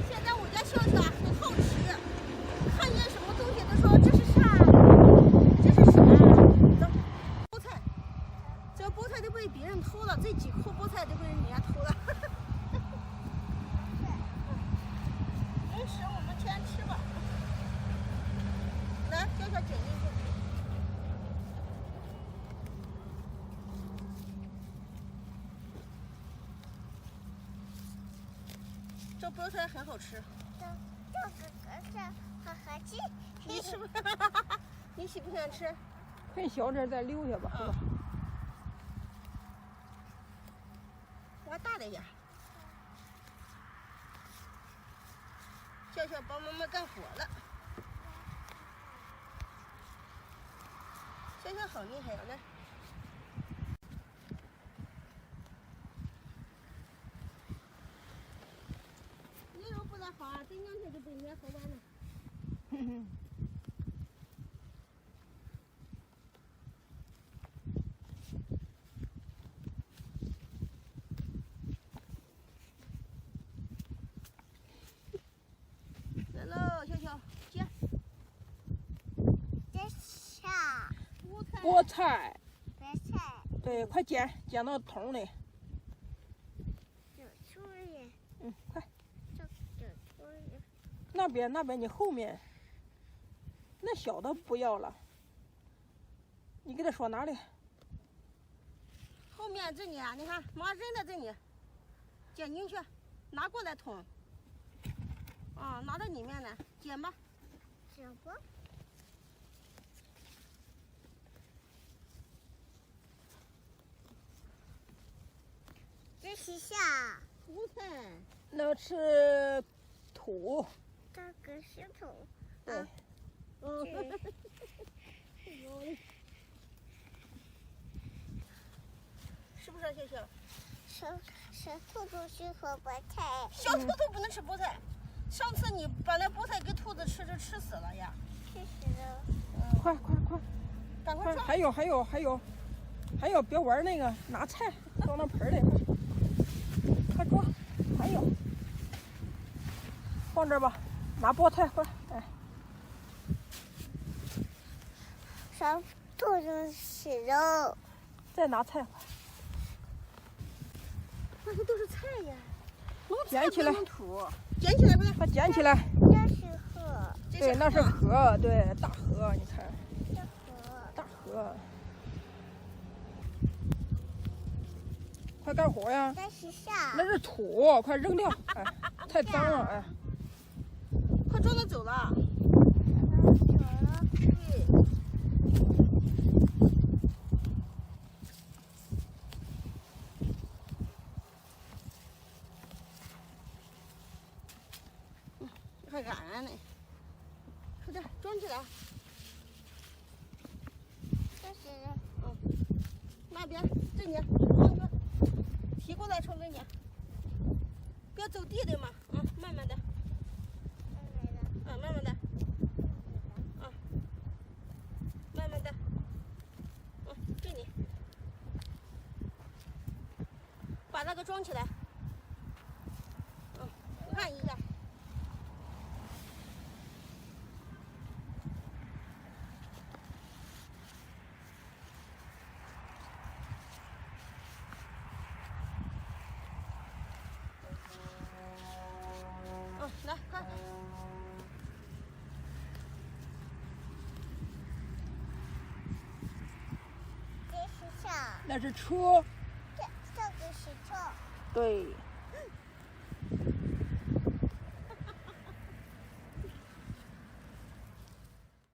现在我家笑笑很好奇，看见什么东西都说这是啥？这是啥？走，菠菜，这菠菜都被别人偷了，这几颗菠菜都被人家偷了。没事，我们先吃吧。来，笑笑卷进去。这菠菜很好吃。这是很好吃。你是不是？你喜不喜欢吃？很小点再留下吧，是吧？挖大的呀！笑笑帮妈妈干活了。笑笑好厉害呀！来。你如果不来滑，这两天就被人家喝完了。来喽，笑笑，接。这是菠菜，白菜，对，快捡到桶里。有树叶，快。这有树叶。那边你后面，那小的不要了。你给他说哪里？后面这里啊，你看妈扔在这里，捡进去，拿过来桶。啊，拿到里面来，捡吧。什么？这是啥？蔬菜。那是土。这个是土。对。嗯。是不是笑笑？小兔兔适合菠菜。小兔兔不能吃菠菜。上次你把那菠菜给兔子吃，就吃死了呀！吃死了。快，赶快装！还有，别玩那个，拿菜装到盆里，快装！还有，放这儿吧，拿菠菜快，哎。小兔子死了。再拿菜，那些都是菜呀！捡起来，捡起来快！快捡起来！这是河。对，那是河，对，大河，你看。这河。大河。快干活呀！这是啥？那是土，快扔掉！哎，太脏了，哎。快装着走了。走了。对。还燃呢，快点装起来。这是。那边这里装去，提过来冲给你，不要走地的嘛，慢慢的，慢慢的，慢慢的，这里，把那个装起来，按一下。来，快！这是啥？那是车。这个是车。对。